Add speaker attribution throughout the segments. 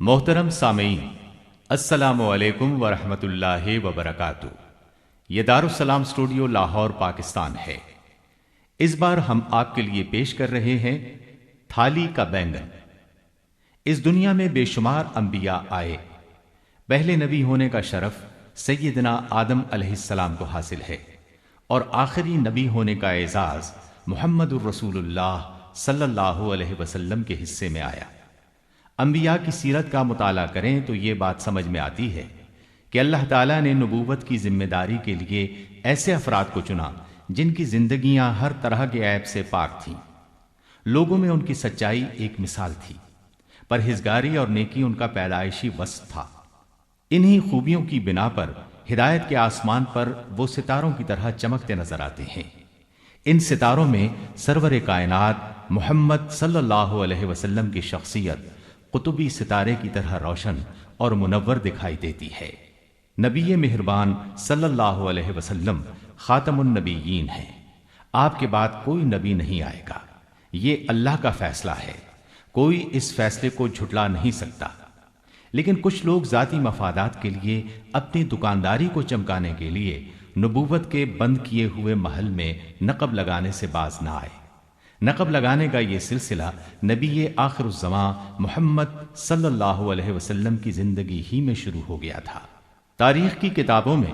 Speaker 1: محترم سامعین، السلام علیکم ورحمۃ اللہ وبرکاتہ۔ یہ دارالسلام اسٹوڈیو لاہور پاکستان ہے۔ اس بار ہم آپ کے لیے پیش کر رہے ہیں تھالی کا بینگن۔ اس دنیا میں بے شمار انبیاء آئے، پہلے نبی ہونے کا شرف سیدنا آدم علیہ السلام کو حاصل ہے، اور آخری نبی ہونے کا اعزاز محمد الرسول اللہ صلی اللہ علیہ وسلم کے حصے میں آیا۔ انبیاء کی سیرت کا مطالعہ کریں تو یہ بات سمجھ میں آتی ہے کہ اللہ تعالیٰ نے نبوت کی ذمہ داری کے لیے ایسے افراد کو چنا جن کی زندگیاں ہر طرح کے عیب سے پاک تھیں۔ لوگوں میں ان کی سچائی ایک مثال تھی، پرہیزگاری اور نیکی ان کا پیدائشی وصف تھا۔ انہی خوبیوں کی بنا پر ہدایت کے آسمان پر وہ ستاروں کی طرح چمکتے نظر آتے ہیں۔ ان ستاروں میں سرور کائنات محمد صلی اللہ علیہ وسلم کی شخصیت قطبی ستارے کی طرح روشن اور منور دکھائی دیتی ہے۔ نبی مہربان صلی اللہ علیہ وسلم خاتم النبیین ہیں۔ آپ کے بعد کوئی نبی نہیں آئے گا، یہ اللہ کا فیصلہ ہے، کوئی اس فیصلے کو جھٹلا نہیں سکتا۔ لیکن کچھ لوگ ذاتی مفادات کے لیے اپنی دکانداری کو چمکانے کے لیے نبوت کے بند کیے ہوئے محل میں نقب لگانے سے باز نہ آئے۔ نقب لگانے کا یہ سلسلہ نبی آخر الزمان محمد صلی اللہ علیہ وسلم کی زندگی ہی میں شروع ہو گیا تھا۔ تاریخ کی کتابوں میں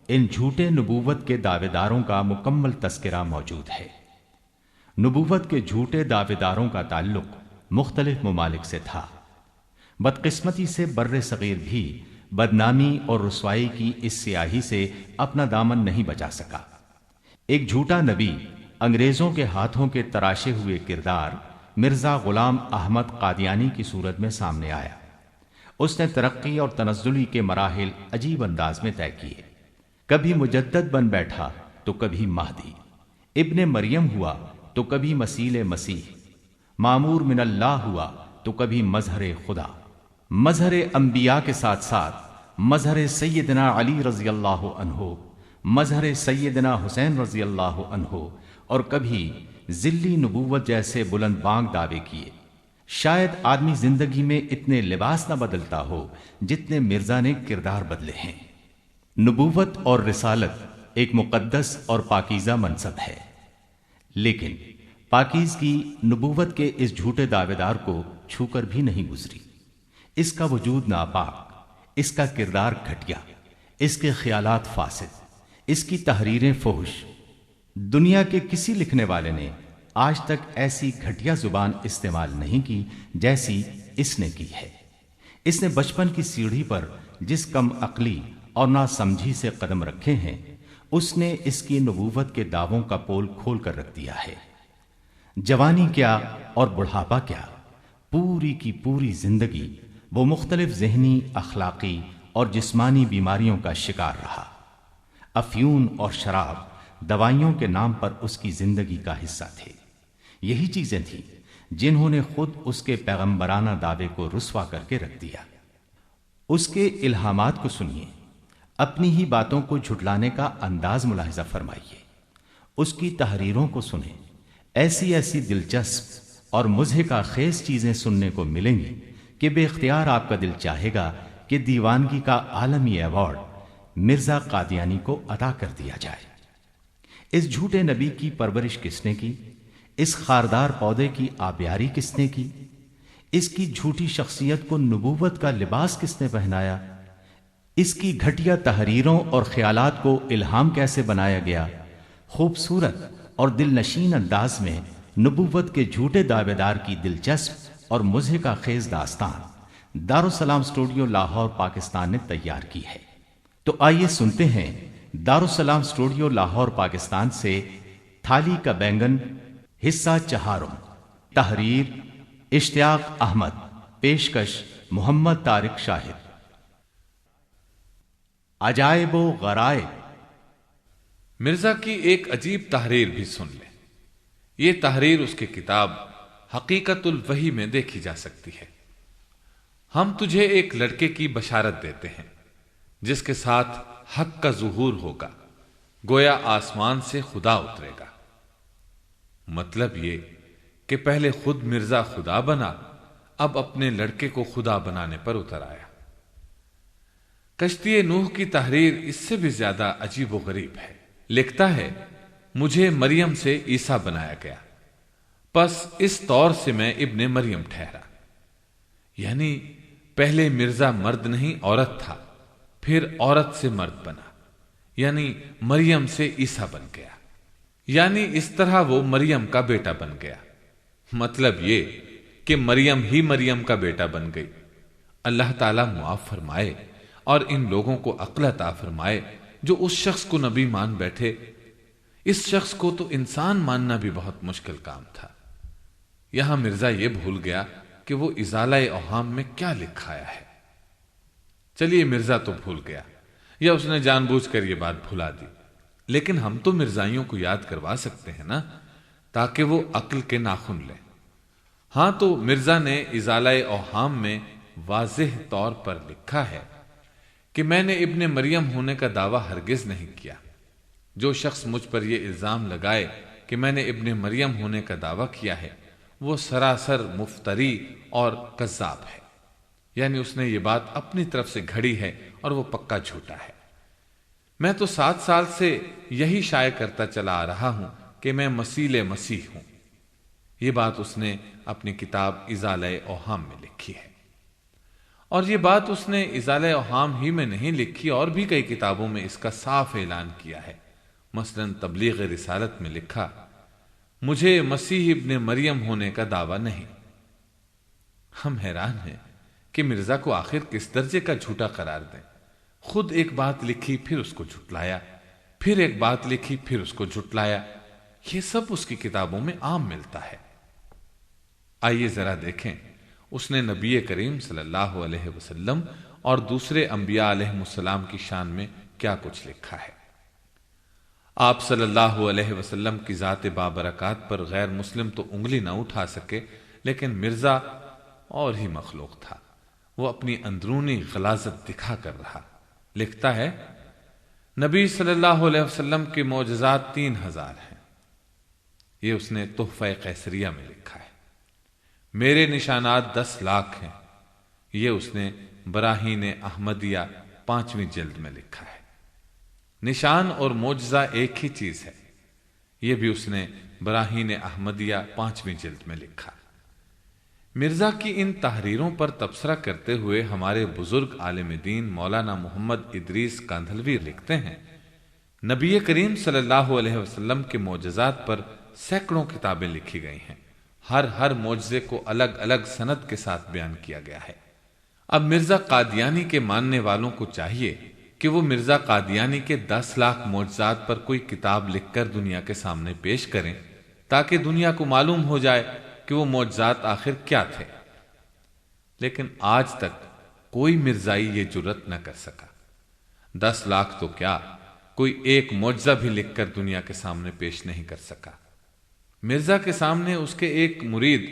Speaker 1: ان جھوٹے نبوت کے دعوے داروں کا مکمل تذکرہ موجود ہے۔ نبوت کے جھوٹے دعوے داروں کا تعلق مختلف ممالک سے تھا۔ بدقسمتی سے بر صغیر بھی بدنامی اور رسوائی کی اس سیاہی سے اپنا دامن نہیں بچا سکا۔ ایک جھوٹا نبی انگریزوں کے ہاتھوں کے تراشے ہوئے کردار مرزا غلام احمد قادیانی کی صورت میں سامنے آیا۔ اس نے ترقی اور تنزلی کے مراحل عجیب انداز میں طے کیے۔ کبھی مجدد بن بیٹھا تو کبھی مہدی، ابن مریم ہوا تو کبھی مسیل مسیح، معمور من اللہ ہوا تو کبھی مظہر خدا۔ مظہر انبیاء کے ساتھ ساتھ مظہر سیدنا علی رضی اللہ عنہ، مظہر سیدنا حسین رضی اللہ عنہ، اور کبھی ذلی نبوت جیسے بلند بانگ دعوے کیے۔ شاید آدمی زندگی میں اتنے لباس نہ بدلتا ہو جتنے مرزا نے کردار بدلے ہیں۔ نبوت اور رسالت ایک مقدس اور پاکیزہ منصب ہے، لیکن پاکیزگی نبوت کے اس جھوٹے دعوے دار کو چھو کر بھی نہیں گزری۔ اس کا وجود ناپاک، اس کا کردار گھٹیا، اس کے خیالات فاسد، اس کی تحریریں فحش۔ دنیا کے کسی لکھنے والے نے آج تک ایسی گھٹیا زبان استعمال نہیں کی جیسی اس نے کی ہے۔ اس نے بچپن کی سیڑھی پر جس کم عقلی اور ناسمجھی سے قدم رکھے ہیں، اس نے اس کی نبوت کے دعووں کا پول کھول کر رکھ دیا ہے۔ جوانی کیا اور بڑھاپا کیا، پوری کی پوری زندگی وہ مختلف ذہنی، اخلاقی اور جسمانی بیماریوں کا شکار رہا۔ افیون اور شراب دوائیوں کے نام پر اس کی زندگی کا حصہ تھے۔ یہی چیزیں تھیں جنہوں نے خود اس کے پیغمبرانہ دعوے کو رسوا کر کے رکھ دیا۔ اس کے الہامات کو سنیے، اپنی ہی باتوں کو جھٹلانے کا انداز ملاحظہ فرمائیے۔ اس کی تحریروں کو سنیں، ایسی ایسی دلچسپ اور مضحکہ خیز چیزیں سننے کو ملیں گی کہ بے اختیار آپ کا دل چاہے گا کہ دیوانگی کا عالمی ایوارڈ مرزا قادیانی کو عطا کر دیا جائے۔ اس جھوٹے نبی کی پرورش کس نے کی؟ اس خاردار پودے کی آبیاری کس نے کی؟ اس کی جھوٹی شخصیت کو نبوت کا لباس کس نے پہنایا؟ اس کی گھٹیا تحریروں اور خیالات کو الہام کیسے بنایا گیا؟ خوبصورت اور دل نشین انداز میں نبوت کے جھوٹے دعوے دار کی دلچسپ اور مضحکہ خیز داستان دارالسلام اسٹوڈیو لاہور پاکستان نے تیار کی ہے۔ تو آئیے سنتے ہیں دارالسلام اسٹوڈیو لاہور پاکستان سے تھالی کا بینگن حصہ چہارم، تحریر اشتیاق احمد، پیشکش محمد طارق شاہد۔ عجائب و غرائب۔
Speaker 2: مرزا کی ایک عجیب تحریر بھی سن لیں۔ یہ تحریر اس کی کتاب حقیقت الوحی میں دیکھی جا سکتی ہے۔ ہم تجھے ایک لڑکے کی بشارت دیتے ہیں جس کے ساتھ حق کا ظہور ہوگا، گویا آسمان سے خدا اترے گا۔ مطلب یہ کہ پہلے خود مرزا خدا بنا، اب اپنے لڑکے کو خدا بنانے پر اتر آیا۔ کشتی نوح کی تحریر اس سے بھی زیادہ عجیب و غریب ہے۔ لکھتا ہے، مجھے مریم سے عیسیٰ بنایا گیا، پس اس طور سے میں ابن مریم ٹھہرا۔ یعنی پہلے مرزا مرد نہیں عورت تھا، پھر عورت سے مرد بنا، یعنی مریم سے عیسیٰ بن گیا، یعنی اس طرح وہ مریم کا بیٹا بن گیا۔ مطلب یہ کہ مریم ہی مریم کا بیٹا بن گئی۔ اللہ تعالیٰ معاف فرمائے اور ان لوگوں کو عقل عطا فرمائے جو اس شخص کو نبی مان بیٹھے۔ اس شخص کو تو انسان ماننا بھی بہت مشکل کام تھا۔ یہاں مرزا یہ بھول گیا کہ وہ ازالہ اوہام میں کیا لکھایا ہے۔ چلیے مرزا تو بھول گیا، یا اس نے جان بوجھ کر یہ بات بھلا دی، لیکن ہم تو مرزائیوں کو یاد کروا سکتے ہیں نا، تاکہ وہ عقل کے ناخن لیں۔ ہاں، تو مرزا نے ازالہ اوہام میں واضح طور پر لکھا ہے کہ میں نے ابن مریم ہونے کا دعویٰ ہرگز نہیں کیا۔ جو شخص مجھ پر یہ الزام لگائے کہ میں نے ابن مریم ہونے کا دعویٰ کیا ہے، وہ سراسر مفتری اور کذاب ہے، یعنی اس نے یہ بات اپنی طرف سے گھڑی ہے اور وہ پکا جھوٹا ہے۔ میں تو 7 سال سے یہی شائع کرتا چلا آ رہا ہوں کہ میں مسیح ہوں۔ یہ بات اس نے اپنی کتاب ازالہ اوہام میں لکھی ہے، اور یہ بات اس نے ازالہ اوہام ہی میں نہیں لکھی، اور بھی کئی کتابوں میں اس کا صاف اعلان کیا ہے۔ مثلا تبلیغ رسالت میں لکھا، مجھے مسیح ابن مریم ہونے کا دعویٰ نہیں۔ ہم حیران ہیں کہ مرزا کو آخر کس درجے کا جھوٹا قرار دیں۔ خود ایک بات لکھی پھر اس کو جھٹلایا، پھر ایک بات لکھی پھر اس کو جھٹلایا۔ یہ سب اس کی کتابوں میں عام ملتا ہے۔ آئیے ذرا دیکھیں اس نے نبی کریم صلی اللہ علیہ وسلم اور دوسرے انبیاء علیہ السلام کی شان میں کیا کچھ لکھا ہے۔ آپ صلی اللہ علیہ وسلم کی ذات بابرکات پر غیر مسلم تو انگلی نہ اٹھا سکے، لیکن مرزا اور ہی مخلوق تھا۔ وہ اپنی اندرونی غلاظت دکھا کر رہا۔ لکھتا ہے، نبی صلی اللہ علیہ وسلم کے معجزات 3000 ہیں۔ یہ اس نے تحفہ قیصریہ میں لکھا ہے۔ میرے نشانات 10 لاکھ ہیں۔ یہ اس نے براہین احمدیہ 5ویں جلد میں لکھا ہے۔ نشان اور معجزہ ایک ہی چیز ہے، یہ بھی اس نے براہین احمدیہ 5ویں جلد میں لکھا۔ مرزا کی ان تحریروں پر تبصرہ کرتے ہوئے ہمارے بزرگ عالم دین مولانا محمد ادریس کاندھلوی لکھتے ہیں، نبی کریم صلی اللہ علیہ وسلم کے معجزات پر سینکڑوں کتابیں لکھی گئی ہیں۔ ہر معجزے کو الگ الگ سند کے ساتھ بیان کیا گیا ہے۔ اب مرزا قادیانی کے ماننے والوں کو چاہیے کہ وہ مرزا قادیانی کے 10 لاکھ معجزات پر کوئی کتاب لکھ کر دنیا کے سامنے پیش کریں، تاکہ دنیا کو معلوم ہو جائے کہ وہ معجزات آخر کیا تھے۔ لیکن آج تک کوئی مرزائی یہ جرت نہ کر سکا۔ 10 لاکھ تو کیا، کوئی ایک معجزہ بھی لکھ کر دنیا کے سامنے پیش نہیں کر سکا۔ مرزا کے سامنے اس کے ایک مرید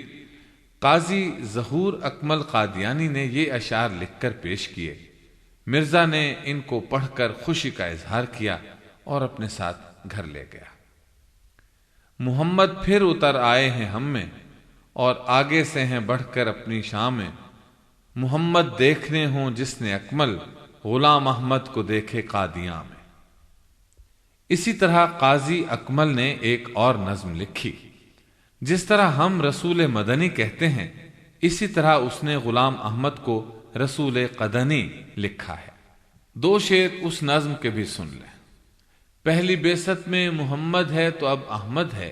Speaker 2: قاضی ظہور اکمل قادیانی نے یہ اشعار لکھ کر پیش کیے۔ مرزا نے ان کو پڑھ کر خوشی کا اظہار کیا اور اپنے ساتھ گھر لے گیا۔ محمد پھر اتر آئے ہیں ہم میں، اور آگے سے ہیں بڑھ کر اپنی شام میں۔ محمد دیکھنے ہوں جس نے اکمل، غلام احمد کو دیکھے قادیاں میں۔ اسی طرح قاضی اکمل نے ایک اور نظم لکھی۔ جس طرح ہم رسول مدنی کہتے ہیں، اسی طرح اس نے غلام احمد کو رسول قدنی لکھا ہے۔ 2 شعر اس نظم کے بھی سن لیں۔ پہلی بعثت میں محمد ہے تو اب احمد ہے،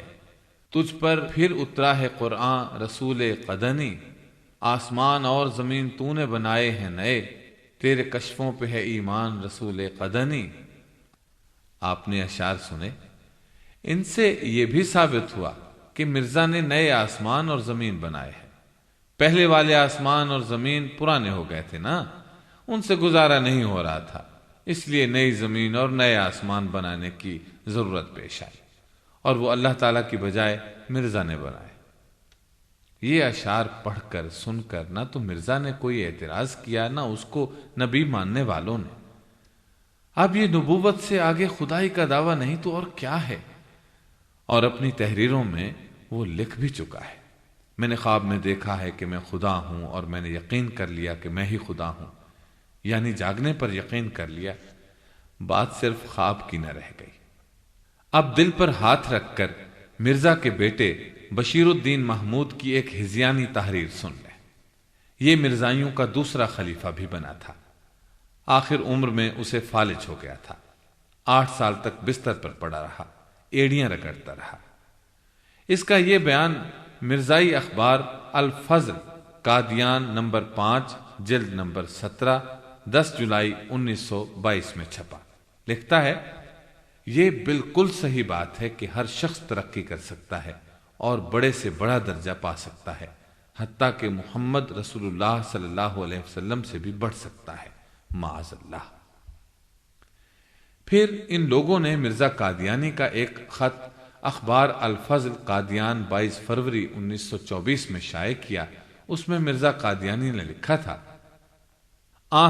Speaker 2: تجھ پر پھر اترا ہے قرآن رسول قدنی۔ آسمان اور زمین تو نے بنائے ہیں نئے، تیرے کشفوں پہ ہے ایمان رسول قدنی۔ آپ نے اشعار سنے، ان سے یہ بھی ثابت ہوا کہ مرزا نے نئے آسمان اور زمین بنائے ہیں۔ پہلے والے آسمان اور زمین پرانے ہو گئے تھے نا، ان سے گزارا نہیں ہو رہا تھا، اس لیے نئی زمین اور نئے آسمان بنانے کی ضرورت پیش آئی، اور وہ اللہ تعالیٰ کی بجائے مرزا نے بنائے۔ یہ اشعار پڑھ کر سن کر نہ تو مرزا نے کوئی اعتراض کیا، نہ اس کو نبی ماننے والوں نے۔ اب یہ نبوت سے آگے خدائی کا دعویٰ نہیں تو اور کیا ہے، اور اپنی تحریروں میں وہ لکھ بھی چکا ہے۔ میں نے خواب میں دیکھا ہے کہ میں خدا ہوں اور میں نے یقین کر لیا کہ میں ہی خدا ہوں، یعنی جاگنے پر یقین کر لیا، بات صرف خواب کی نہ رہ گئی۔ اب دل پر ہاتھ رکھ کر مرزا کے بیٹے بشیر الدین محمود کی ایک ہذیانی تحریر سن لیں۔ یہ مرزائیوں کا دوسرا خلیفہ بھی بنا تھا۔ آخر عمر میں اسے فالج ہو گیا تھا۔ 8 سال تک بستر پر پڑا رہا، ایڑیاں رگڑتا رہا۔ اس کا یہ بیان مرزائی اخبار الفضل قادیان نمبر 5 جلد نمبر 17 10 جولائی 1922 میں چھپا۔ لکھتا ہے، یہ بالکل صحیح بات ہے کہ ہر شخص ترقی کر سکتا ہے اور بڑے سے بڑا درجہ پا سکتا ہے، حتیٰ کہ محمد رسول اللہ صلی اللہ علیہ وسلم سے بھی بڑھ سکتا ہے، معاذ اللہ۔ پھر ان لوگوں نے مرزا قادیانی کا ایک خط اخبار الفضل قادیان 22 فروری 1924 میں شائع کیا۔ اس میں مرزا قادیانی نے لکھا تھا،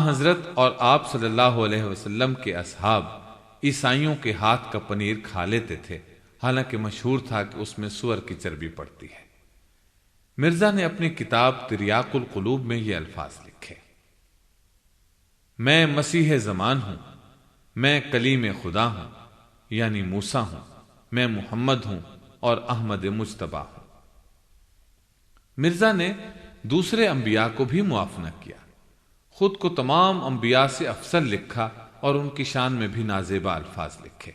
Speaker 2: حضرت اور آپ صلی اللہ علیہ وسلم کے اصحاب عیسائیوں کے ہاتھ کا پنیر کھا لیتے تھے، حالانکہ مشہور تھا کہ اس میں سور کی چربی پڑتی ہے۔ مرزا نے اپنی کتاب تریاق القلوب میں یہ الفاظ لکھے، میں مسیح زمان ہوں، میں کلیم خدا ہوں یعنی موسیٰ ہوں، میں محمد ہوں اور احمد مجتبیٰ ہوں۔ مرزا نے دوسرے انبیاء کو بھی معاف نہ کیا، خود کو تمام انبیاء سے افضل لکھا اور ان کی شان میں بھی نازیبا الفاظ لکھے۔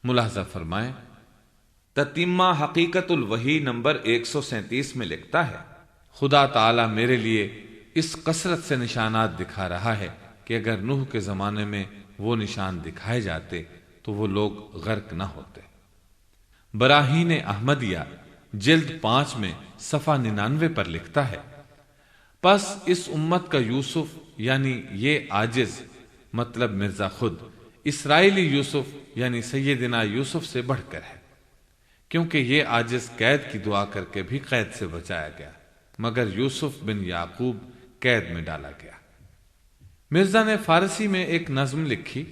Speaker 2: ملاحظہ فرمائیں، تتمہ حقیقت الوحی نمبر 137 میں لکھتا ہے، خدا تعالی میرے لیے اس کثرت سے نشانات دکھا رہا ہے کہ اگر نوح کے زمانے میں وہ نشان دکھائے جاتے تو وہ لوگ غرق نہ ہوتے۔ براہین احمدیہ جلد 5 میں صفحہ 99 پر لکھتا ہے، پس اس امت کا یوسف یعنی یہ عاجز، مطلب مرزا خود، اسرائیلی یوسف یعنی سیدنا یوسف سے بڑھ کر ہے، کیونکہ یہ عاجز قید کی دعا کر کے بھی قید سے بچایا گیا، مگر یوسف بن یعقوب قید میں ڈالا گیا۔ مرزا نے فارسی میں ایک نظم لکھی،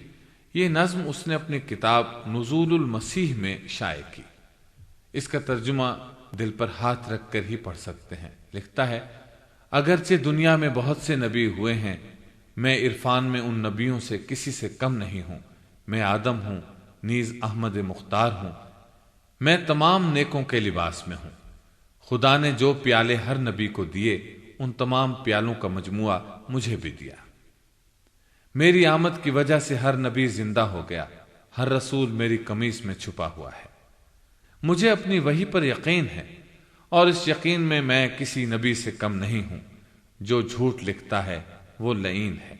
Speaker 2: یہ نظم اس نے اپنی کتاب نزول المسیح میں شائع کی۔ اس کا ترجمہ دل پر ہاتھ رکھ کر ہی پڑھ سکتے ہیں۔ لکھتا ہے، اگرچہ دنیا میں بہت سے نبی ہوئے ہیں، میں عرفان میں ان نبیوں سے کسی سے کم نہیں ہوں۔ میں آدم ہوں، نیز احمد مختار ہوں، میں تمام نیکوں کے لباس میں ہوں۔ خدا نے جو پیالے ہر نبی کو دیے، ان تمام پیالوں کا مجموعہ مجھے بھی دیا۔ میری آمد کی وجہ سے ہر نبی زندہ ہو گیا، ہر رسول میری قمیص میں چھپا ہوا ہے۔ مجھے اپنی وحی پر یقین ہے اور اس یقین میں میں کسی نبی سے کم نہیں ہوں۔ جو جھوٹ لکھتا ہے وہ لعین ہے۔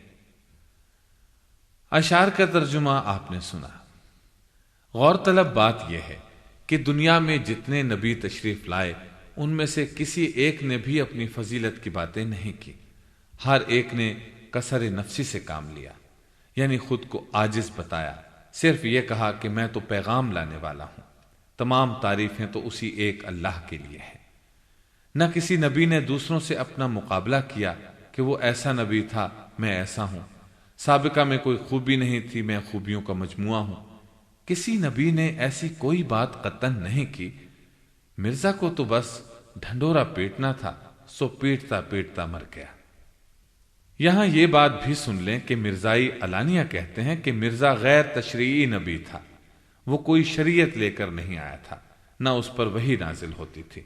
Speaker 2: اشعار کا ترجمہ آپ نے سنا۔ غور طلب بات یہ ہے کہ دنیا میں جتنے نبی تشریف لائے ان میں سے کسی ایک نے بھی اپنی فضیلت کی باتیں نہیں کی۔ ہر ایک نے کسر نفسی سے کام لیا، یعنی خود کو عاجز بتایا، صرف یہ کہا کہ میں تو پیغام لانے والا ہوں۔ تمام تعریفیں تو اسی ایک اللہ کے لیے ہیں۔ نہ کسی نبی نے دوسروں سے اپنا مقابلہ کیا کہ وہ ایسا نبی تھا، میں ایسا ہوں۔ سابقہ میں کوئی خوبی نہیں تھی، میں خوبیوں کا مجموعہ ہوں۔ کسی نبی نے ایسی کوئی بات قطعاً نہیں کی۔ مرزا کو تو بس ڈھنڈورا پیٹنا تھا، سو پیٹتا پیٹتا مر گیا۔ یہاں یہ بات بھی سن لیں کہ مرزائی علانیہ کہتے ہیں کہ مرزا غیر تشریعی نبی تھا، وہ کوئی شریعت لے کر نہیں آیا تھا، نہ اس پر وحی نازل ہوتی تھی۔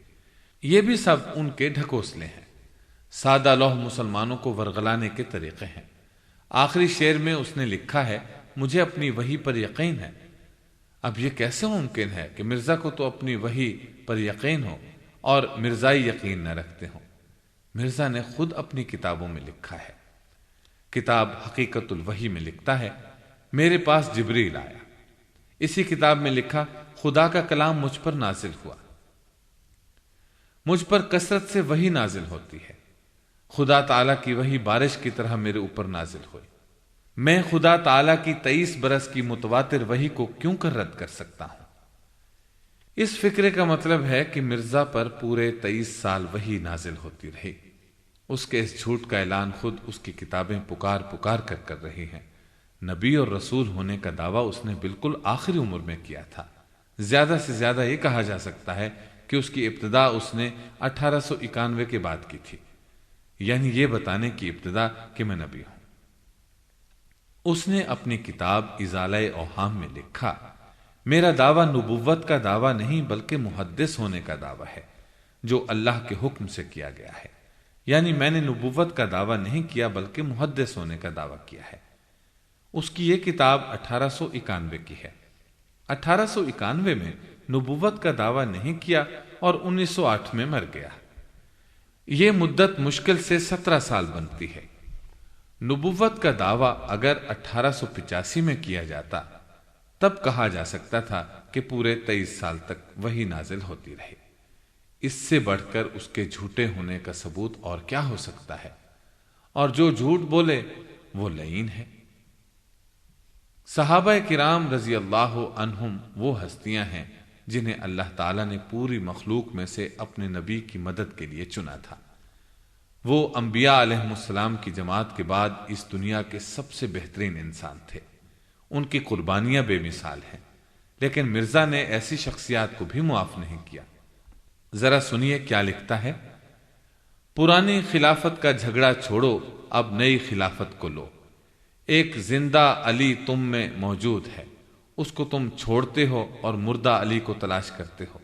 Speaker 2: یہ بھی سب ان کے ڈھکوسلے ہیں، سادہ لوح مسلمانوں کو ورغلانے کے طریقے ہیں۔ آخری شعر میں اس نے لکھا ہے، مجھے اپنی وحی پر یقین ہے۔ اب یہ کیسے ممکن ہے کہ مرزا کو تو اپنی وحی پر یقین ہو اور مرزائی یقین نہ رکھتے ہوں؟ مرزا نے خود اپنی کتابوں میں لکھا ہے۔ کتاب حقیقت الوحی میں لکھتا ہے، میرے پاس جبریل آیا۔ اسی کتاب میں لکھا، خدا کا کلام مجھ پر نازل ہوا۔ مجھ پر کثرت سے وحی نازل ہوتی ہے۔ خدا تعالیٰ کی وحی بارش کی طرح میرے اوپر نازل ہوئی۔ میں خدا تعالیٰ کی 23 برس کی متواتر وحی کو کیوں کر رد کر سکتا ہوں؟ اس فکرے کا مطلب ہے کہ مرزا پر پورے 23 سال وحی نازل ہوتی رہی۔ اس کے اس جھوٹ کا اعلان خود اس کی کتابیں پکار پکار کر رہی ہیں۔ نبی اور رسول ہونے کا دعویٰ اس نے بالکل آخری عمر میں کیا تھا۔ زیادہ سے زیادہ یہ کہا جا سکتا ہے کہ اس کی ابتدا اس نے 1891 کے بعد کی تھی، یعنی یہ بتانے کی ابتدا کہ میں نبی ہوں۔ اس نے اپنی کتاب ازالہ اوہام میں لکھا، میرا دعویٰ نبوت کا دعویٰ نہیں بلکہ محدث ہونے کا دعویٰ ہے جو اللہ کے حکم سے کیا گیا ہے، یعنی میں نے نبوت کا دعویٰ نہیں کیا بلکہ محدث ہونے کا دعویٰ کیا ہے۔ اس کی یہ کتاب 1891 کی ہے۔ 1891 میں نبوت کا دعویٰ نہیں کیا اور 1908 میں مر گیا۔ یہ مدت مشکل سے 17 سال بنتی ہے۔ نبوت کا دعویٰ اگر 1885 میں کیا جاتا تب کہا جا سکتا تھا کہ پورے 23 سال تک وہی نازل ہوتی رہی۔ اس سے بڑھ کر اس کے جھوٹے ہونے کا ثبوت اور کیا ہو سکتا ہے، اور جو جھوٹ بولے وہ لعین ہے۔ صحابہ کرام رضی اللہ عنہم وہ ہستیاں ہیں جنہیں اللہ تعالیٰ نے پوری مخلوق میں سے اپنے نبی کی مدد کے لیے چنا تھا۔ وہ انبیاء علیہ السلام کی جماعت کے بعد اس دنیا کے سب سے بہترین انسان تھے۔ ان کی قربانیاں بے مثال ہیں، لیکن مرزا نے ایسی شخصیات کو بھی معاف نہیں کیا۔ ذرا سنیے کیا لکھتا ہے، پرانی خلافت کا جھگڑا چھوڑو، اب نئی خلافت کو لو۔ ایک زندہ علی تم میں موجود ہے، اس کو تم چھوڑتے ہو اور مردہ علی کو تلاش کرتے ہو۔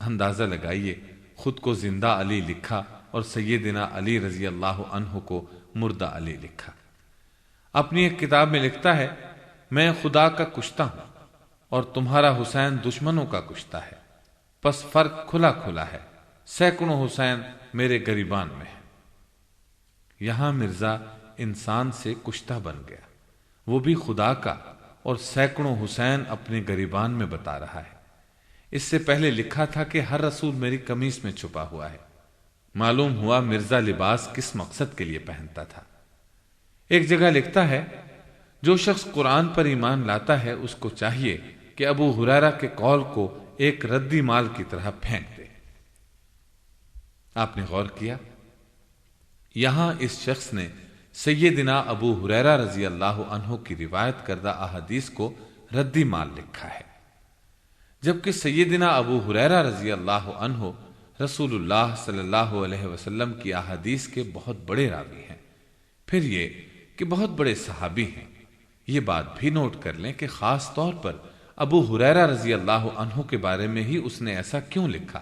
Speaker 2: اندازہ لگائیے، خود کو زندہ علی لکھا اور سیدنا علی رضی اللہ عنہ کو مردہ علی لکھا۔ اپنی ایک کتاب میں لکھتا ہے، میں خدا کا کشتہ ہوں اور تمہارا حسین دشمنوں کا کشتہ ہے، پس فرق کھلا کھلا ہے، سینکڑوں حسین میرے گریبان میں ہے۔ یہاں مرزا انسان سے کشتہ بن گیا، وہ بھی خدا کا، اور سینکڑوں حسین اپنے گریبان میں بتا رہا ہے۔ اس سے پہلے لکھا تھا کہ ہر رسول میری قمیص میں چھپا ہوا ہے۔ معلوم ہوا مرزا لباس کس مقصد کے لیے پہنتا تھا۔ ایک جگہ لکھتا ہے، جو شخص قرآن پر ایمان لاتا ہے اس کو چاہیے کہ ابو ہریرہ کے قول کو ایک ردی مال کی طرح پھینک دے۔ آپ نے غور کیا، یہاں اس شخص نے سیدنا ابو ہریرہ رضی اللہ عنہ کی روایت کردہ احادیث کو ردی مال لکھا ہے، جبکہ سیدنا ابو ہریرہ رضی اللہ عنہ رسول اللہ صلی اللہ علیہ وسلم کی احادیث کے بہت بڑے راوی ہیں، پھر یہ کہ بہت بڑے صحابی ہیں۔ یہ بات بھی نوٹ کر لیں کہ خاص طور پر ابو ہریرہ رضی اللہ عنہ کے بارے میں ہی اس نے ایسا کیوں لکھا؟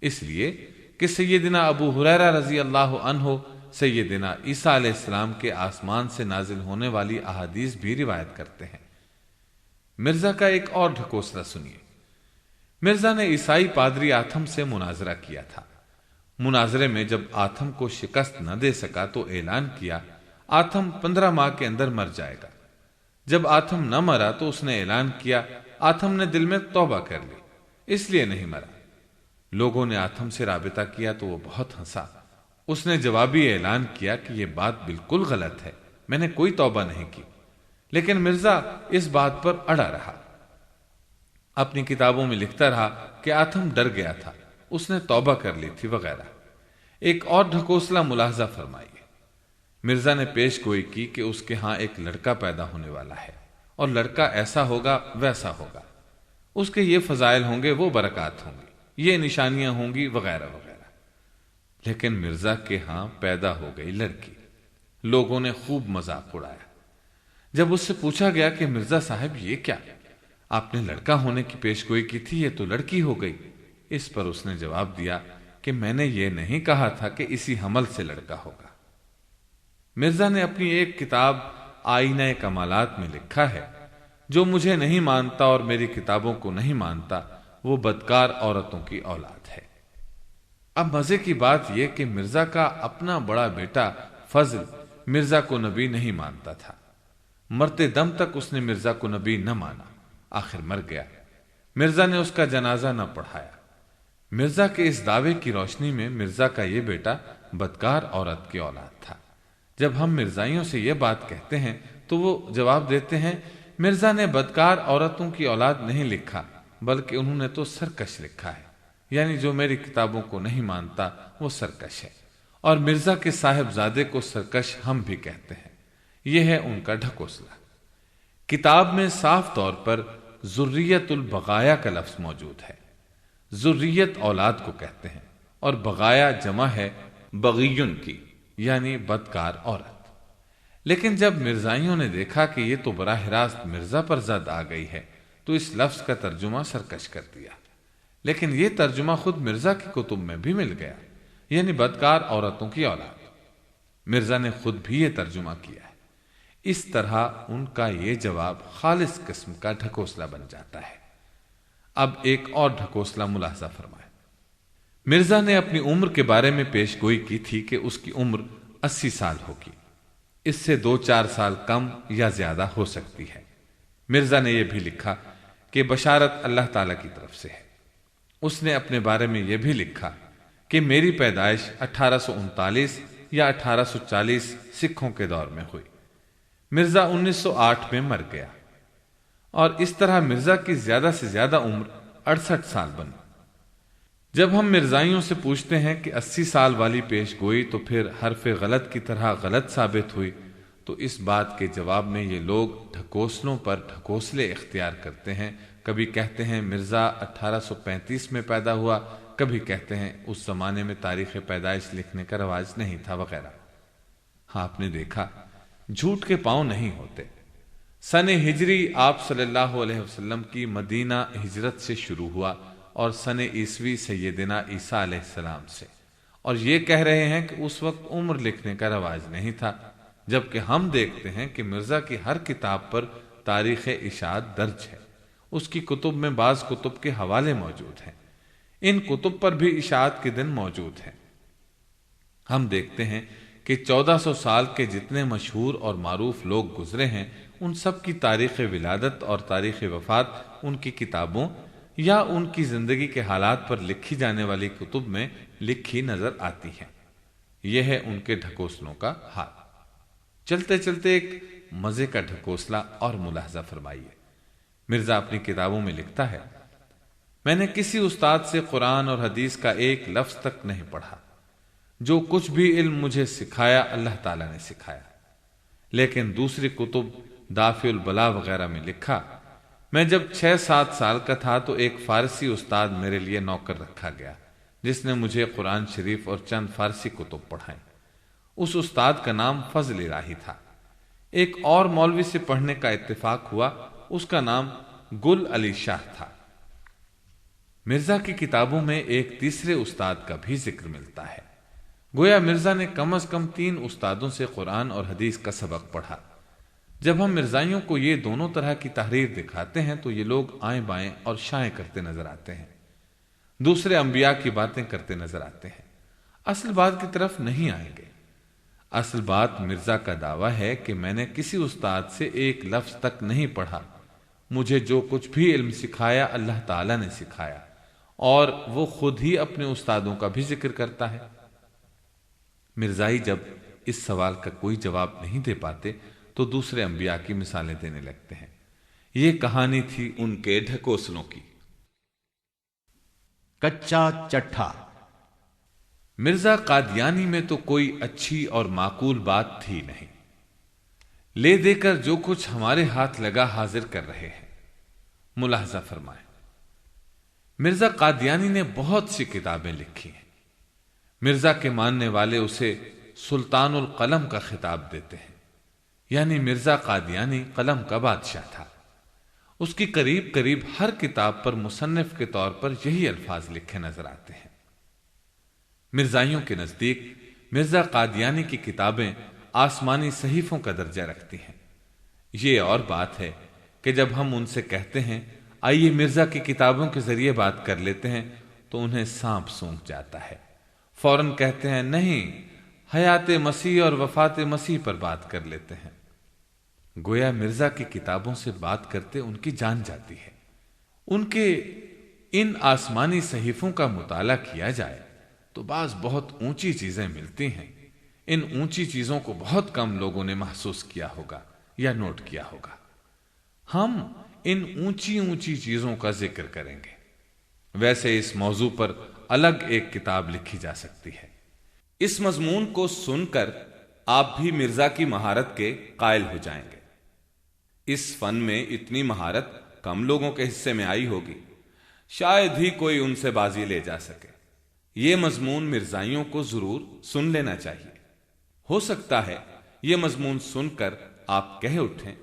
Speaker 2: اس لیے کہ سیدنا ابو ہریرہ رضی اللہ عنہ سیدنا عیسیٰ علیہ السلام کے آسمان سے نازل ہونے والی احادیث بھی روایت کرتے ہیں۔ مرزا کا ایک اور ڈھکوسلا سنیے۔ مرزا نے عیسائی پادری آتھم سے مناظرہ کیا تھا۔ مناظرے میں جب آتھم کو شکست نہ دے سکا تو اعلان کیا، آتھم 15 ماہ کے اندر مر جائے گا۔ جب آتھم نہ مرا تو اس نے اعلان کیا، آتھم نے دل میں توبہ کر لی، اس لیے نہیں مرا۔ لوگوں نے آتھم سے رابطہ کیا تو وہ بہت ہنسا۔ اس نے جوابی اعلان کیا کہ یہ بات بالکل غلط ہے، میں نے کوئی توبہ نہیں کی۔ لیکن مرزا اس بات پر اڑا رہا، اپنی کتابوں میں لکھتا رہا کہ آتھم ڈر گیا تھا، اس نے توبہ کر لی تھی وغیرہ۔ ایک اور ڈھکوسلا ملاحظہ فرمائیے۔ مرزا نے پیش گوئی کی کہ اس کے ہاں ایک لڑکا پیدا ہونے والا ہے، اور لڑکا ایسا ہوگا ویسا ہوگا، اس کے یہ فضائل ہوں گے، وہ برکات ہوں گی، یہ نشانیاں ہوں گی وغیرہ وغیرہ۔ لیکن مرزا کے ہاں پیدا ہو گئی لڑکی۔ لوگوں نے خوب مذاق اڑایا۔ جب اس سے پوچھا گیا کہ مرزا صاحب یہ کیا، آپ نے لڑکا ہونے کی پیش گوئی کی تھی، یہ تو لڑکی ہو گئی۔ اس پر اس نے جواب دیا کہ میں نے یہ نہیں کہا تھا کہ اسی حمل سے لڑکا ہوگا۔ مرزا نے اپنی ایک کتاب آئینہ کمالات میں لکھا ہے، جو مجھے نہیں مانتا اور میری کتابوں کو نہیں مانتا وہ بدکار عورتوں کی اولاد ہے۔ اب مزے کی بات یہ کہ مرزا کا اپنا بڑا بیٹا فضل مرزا کو نبی نہیں مانتا تھا۔ مرتے دم تک اس نے مرزا کو نبی نہ مانا، آخر مر گیا۔ مرزا نے اس کا جنازہ نہ پڑھایا۔ مرزا کے اس دعوے کی روشنی میں مرزا کا یہ بیٹا بدکار عورت کی اولاد تھا۔ جب ہم مرزائیوں سے یہ بات کہتے ہیں تو وہ جواب دیتے ہیں، مرزا نے بدکار عورتوں کی اولاد نہیں لکھا بلکہ انہوں نے تو سرکش لکھا ہے، یعنی جو میری کتابوں کو نہیں مانتا وہ سرکش ہے، اور مرزا کے صاحبزادے کو سرکش ہم بھی کہتے ہیں۔ یہ ہے ان کا ڈھکوسلا۔ کتاب میں صاف طور پر ذریت البغایا کا لفظ موجود ہے۔ ذریت اولاد کو کہتے ہیں، اور بغایا جمع ہے بغیون کی، یعنی بدکار عورت۔ لیکن جب مرزائیوں نے دیکھا کہ یہ تو براہ راست مرزا پر زد آ گئی ہے تو اس لفظ کا ترجمہ سرکش کر دیا، لیکن یہ ترجمہ خود مرزا کی کتب میں بھی مل گیا، یعنی بدکار عورتوں کی اولاد۔ مرزا نے خود بھی یہ ترجمہ کیا ہے۔ اس طرح ان کا یہ جواب خالص قسم کا ڈھکوسلا بن جاتا ہے۔ اب ایک اور ڈھکوسلا ملاحظہ فرمائیں۔ مرزا نے اپنی عمر کے بارے میں پیش گوئی کی تھی کہ اس کی عمر 80 سال ہوگی، اس سے 2-4 سال کم یا زیادہ ہو سکتی ہے۔ مرزا نے یہ بھی لکھا کہ بشارت اللہ تعالی کی طرف سے ہے۔ اس نے اپنے بارے میں یہ بھی لکھا کہ میری پیدائش 1839 یا 1840 سکھوں کے دور میں ہوئی۔ مرزا 1908 میں مر گیا، اور اس طرح مرزا کی زیادہ سے زیادہ عمر 68 سال بنی۔ جب ہم مرزائیوں سے پوچھتے ہیں کہ 80 سال والی پیش گوئی تو پھر حرف غلط کی طرح غلط ثابت ہوئی، تو اس بات کے جواب میں یہ لوگ ڈھکوسلوں پر ڈھکوسلے اختیار کرتے ہیں۔ کبھی کہتے ہیں مرزا 1835 میں پیدا ہوا، کبھی کہتے ہیں اس زمانے میں تاریخ پیدائش لکھنے کا رواج نہیں تھا، وغیرہ۔ ہاں، آپ نے دیکھا جھوٹ کے پاؤں نہیں ہوتے۔ سن ہجری آپ صلی اللہ علیہ وسلم کی مدینہ ہجرت سے شروع ہوا اور سن عیسوی سیدنا عیسیٰ علیہ السلام سے، اور یہ کہہ رہے ہیں کہ اس وقت عمر لکھنے کا رواج نہیں تھا، جبکہ ہم دیکھتے ہیں کہ مرزا کی ہر کتاب پر تاریخ اشاعت درج ہے۔ اس کی کتب میں بعض کتب کے حوالے موجود ہیں، ان کتب پر بھی اشاعت کے دن موجود ہیں۔ ہم دیکھتے ہیں کہ 1400 سال کے جتنے مشہور اور معروف لوگ گزرے ہیں، ان سب کی تاریخ ولادت اور تاریخ وفات ان کی کتابوں یا ان کی زندگی کے حالات پر لکھی جانے والی کتب میں لکھی نظر آتی ہیں۔ یہ ہے ان کے ڈھکوسلوں کا حال۔ چلتے چلتے ایک مزے کا ڈھکوسلا اور ملاحظہ فرمائیے۔ مرزا اپنی کتابوں میں لکھتا ہے، میں نے کسی استاد سے قرآن اور حدیث کا ایک لفظ تک نہیں پڑھا۔ جو کچھ بھی علم مجھے سکھایا اللہ تعالیٰ نے سکھایا۔ لیکن دوسری کتب دافع البلا وغیرہ میں لکھا، میں جب 6-7 سال کا تھا تو ایک فارسی استاد میرے لیے نوکر رکھا گیا، جس نے مجھے قرآن شریف اور چند فارسی کتب پڑھائیں۔ اس استاد کا نام فضل الہی تھا۔ ایک اور مولوی سے پڑھنے کا اتفاق ہوا، اس کا نام گل علی شاہ تھا۔ مرزا کی کتابوں میں ایک تیسرے استاد کا بھی ذکر ملتا ہے۔ گویا مرزا نے کم از کم 3 استادوں سے قرآن اور حدیث کا سبق پڑھا۔ جب ہم مرزائیوں کو یہ دونوں طرح کی تحریر دکھاتے ہیں تو یہ لوگ آئیں بائیں اور شائیں کرتے نظر آتے ہیں، دوسرے انبیاء کی باتیں کرتے نظر آتے ہیں، اصل بات کی طرف نہیں آئیں گے۔ اصل بات مرزا کا دعویٰ ہے کہ میں نے کسی استاد سے ایک لفظ تک نہیں پڑھا، مجھے جو کچھ بھی علم سکھایا اللہ تعالیٰ نے سکھایا، اور وہ خود ہی اپنے استادوں کا بھی ذکر کرتا ہے۔ مرزائی جب اس سوال کا کوئی جواب نہیں دے پاتے تو دوسرے انبیاء کی مثالیں دینے لگتے ہیں۔ یہ کہانی تھی ان کے ڈھکوسلوں کی۔
Speaker 1: کچا چٹھا۔
Speaker 2: مرزا قادیانی میں تو کوئی اچھی اور معقول بات تھی نہیں، لے دے کر جو کچھ ہمارے ہاتھ لگا حاضر کر رہے ہیں۔ ملاحظہ فرمائیں، مرزا قادیانی نے بہت سی کتابیں لکھی ہیں۔ مرزا کے ماننے والے اسے سلطان القلم کا خطاب دیتے ہیں، یعنی مرزا قادیانی قلم کا بادشاہ تھا۔ اس کی قریب قریب ہر کتاب پر مصنف کے طور پر یہی الفاظ لکھے نظر آتے ہیں۔ مرزائیوں کے نزدیک مرزا قادیانی کی کتابیں آسمانی صحیفوں کا درجہ رکھتی ہیں۔ یہ اور بات ہے کہ جب ہم ان سے کہتے ہیں آئیے مرزا کی کتابوں کے ذریعے بات کر لیتے ہیں تو انہیں سانپ سونکھ جاتا ہے، فوراً کہتے ہیں نہیں، حیات مسیح اور وفات مسیح پر بات کر لیتے ہیں۔ گویا مرزا کی کتابوں سے بات کرتے ان کی جان جاتی ہے۔ ان کے ان آسمانی صحیفوں کا مطالعہ کیا جائے تو بعض بہت اونچی چیزیں ملتی ہیں۔ ان اونچی چیزوں کو بہت کم لوگوں نے محسوس کیا ہوگا یا نوٹ کیا ہوگا۔ ہم ان اونچی اونچی چیزوں کا ذکر کریں گے۔ ویسے اس موضوع پر الگ ایک کتاب لکھی جا سکتی ہے۔
Speaker 3: اس مضمون کو سن کر آپ بھی مرزا کی مہارت کے قائل ہو جائیں گے۔ اس فن میں اتنی مہارت کم لوگوں کے حصے میں آئی ہوگی۔ شاید ہی کوئی ان سے بازی لے جا سکے۔ یہ مضمون مرزائیوں کو ضرور سن لینا چاہیے۔ ہو سکتا ہے یہ مضمون سن کر آپ کہہ اٹھیں،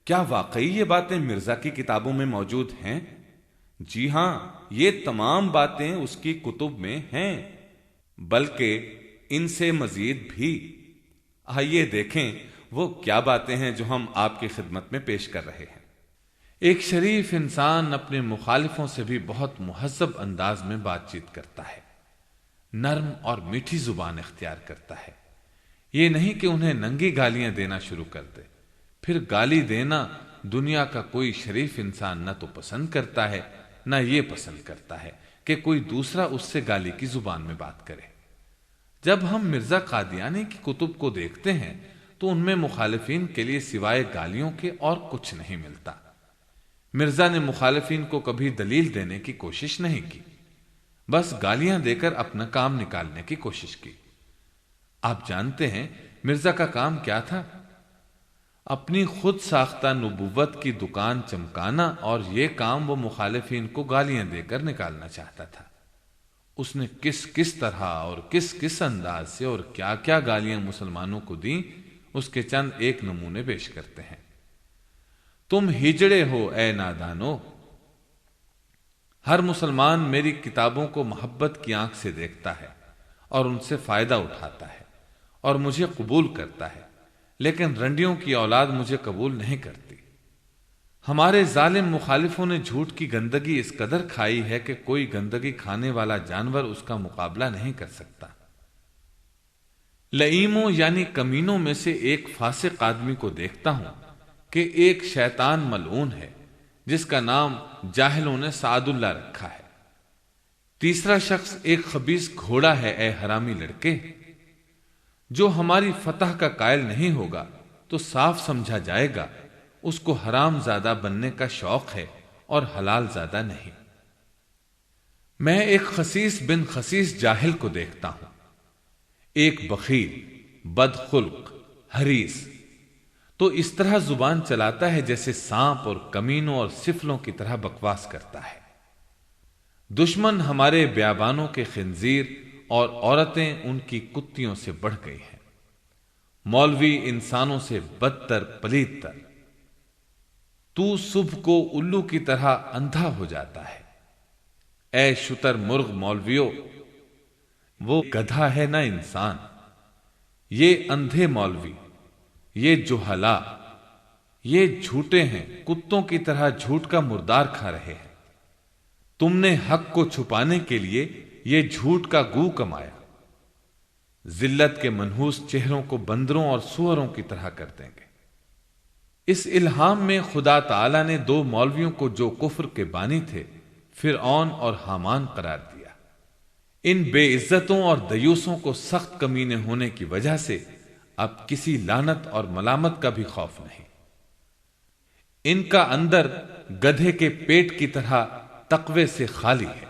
Speaker 3: کیا واقعی یہ باتیں مرزا کی کتابوں میں موجود ہیں؟ جی ہاں، یہ تمام باتیں اس کی کتب میں ہیں، بلکہ ان سے مزید بھی۔ آئیے دیکھیں وہ کیا باتیں ہیں جو ہم آپ کی خدمت میں پیش کر رہے ہیں۔
Speaker 2: ایک شریف انسان اپنے مخالفوں سے بھی بہت مہذب انداز میں بات چیت کرتا ہے، نرم اور میٹھی زبان اختیار کرتا ہے۔ یہ نہیں کہ انہیں ننگی گالیاں دینا شروع کر دے۔ پھر گالی دینا دنیا کا کوئی شریف انسان نہ تو پسند کرتا ہے، نہ یہ پسند کرتا ہے کہ کوئی دوسرا اس سے گالی کی زبان میں بات کرے۔ جب ہم مرزا قادیانی کی کتب کو دیکھتے ہیں تو ان میں مخالفین کے لیے سوائے گالیوں کے اور کچھ نہیں ملتا۔ مرزا نے مخالفین کو کبھی دلیل دینے کی کوشش نہیں کی، بس گالیاں دے کر اپنا کام نکالنے کی کوشش کی۔ آپ جانتے ہیں مرزا کا کام کیا تھا؟ اپنی خود ساختہ نبوت کی دکان چمکانا، اور یہ کام وہ مخالفین کو گالیاں دے کر نکالنا چاہتا تھا۔ اس نے کس طرح اور کس انداز سے اور کیا کیا گالیاں مسلمانوں کو دیں، اس کے چند ایک نمونے پیش کرتے ہیں۔ تم ہجڑے ہو اے نادانو، ہر مسلمان میری کتابوں کو محبت کی آنکھ سے دیکھتا ہے اور ان سے فائدہ اٹھاتا ہے اور مجھے قبول کرتا ہے، لیکن رنڈیوں کی اولاد مجھے قبول نہیں کرتی۔ ہمارے ظالم مخالفوں نے جھوٹ کی گندگی اس قدر کھائی ہے کہ کوئی گندگی کھانے والا جانور اس کا مقابلہ نہیں کر سکتا۔ لئیموں یعنی کمینوں میں سے ایک فاسق آدمی کو دیکھتا ہوں کہ ایک شیطان ملعون ہے جس کا نام جاہلوں نے سعد اللہ رکھا ہے۔ تیسرا شخص ایک خبیث گھوڑا ہے، اے حرامی لڑکے، جو ہماری فتح کا قائل نہیں ہوگا تو صاف سمجھا جائے گا اس کو حرام زادہ بننے کا شوق ہے اور حلال زادہ نہیں۔ میں ایک خسیس بن خسیس جاہل کو دیکھتا ہوں، ایک بخیل، بدخلق، حریص، تو اس طرح زبان چلاتا ہے جیسے سانپ، اور کمینوں اور سفلوں کی طرح بکواس کرتا ہے۔ دشمن ہمارے بیابانوں کے خنزیر اور عورتیں ان کی کتیوں سے بڑھ گئی ہیں۔ مولوی انسانوں سے بدتر، پلید تر۔ تو صبح کو الو کی طرح اندھا ہو جاتا ہے۔ اے شتر مرغ مولویوں، وہ گدھا ہے نہ انسان۔ یہ اندھے مولوی، یہ جہلا، یہ جھوٹے ہیں، کتوں کی طرح جھوٹ کا مردار کھا رہے ہیں۔ تم نے حق کو چھپانے کے لیے یہ جھوٹ کا گو کمایا۔ ذلت کے منحوس چہروں کو بندروں اور سوروں کی طرح کر دیں گے۔ اس الہام میں خدا تعالی نے دو مولویوں کو جو کفر کے بانی تھے، فرعون اور حامان قرار دیا۔ ان بے عزتوں اور دیوسوں کو سخت کمینے ہونے کی وجہ سے اب کسی لعنت اور ملامت کا بھی خوف نہیں۔ ان کا اندر گدھے کے پیٹ کی طرح تقوی سے خالی ہے۔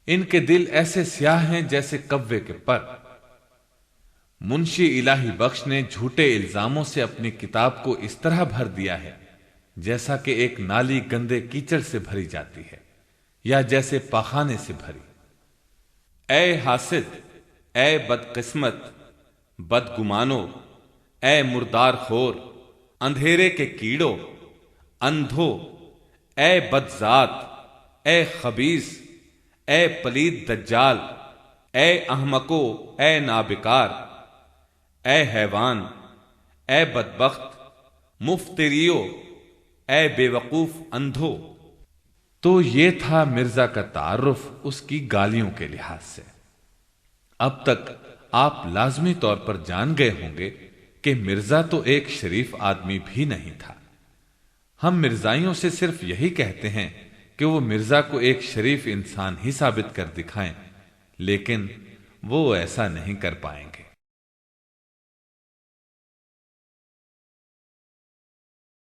Speaker 2: ان کے دل ایسے سیاہ ہیں جیسے کوے کے پر۔ منشی الہی بخش نے جھوٹے الزاموں سے اپنی کتاب کو اس طرح بھر دیا ہے جیسا کہ ایک نالی گندے کیچڑ سے بھری جاتی ہے، یا جیسے پاخانے سے بھری۔
Speaker 3: اے حاسد، اے بدقسمت، بدگمانو، اے مردار خور، اندھیرے کے کیڑو، اندھو، اے بدذات، اے خبیث، اے پلید دجال، اے احمقو، اے نابکار، اے حیوان، اے بدبخت، مفتریو، اے بے وقوف اندھو۔
Speaker 2: تو یہ تھا مرزا کا تعارف اس کی گالیوں کے لحاظ سے۔ اب تک آپ لازمی طور پر جان گئے ہوں گے کہ مرزا تو ایک شریف آدمی بھی نہیں تھا۔ ہم مرزائیوں سے صرف یہی کہتے ہیں کہ وہ مرزا کو ایک شریف انسان ہی ثابت کر دکھائیں، لیکن وہ ایسا نہیں کر پائیں گے۔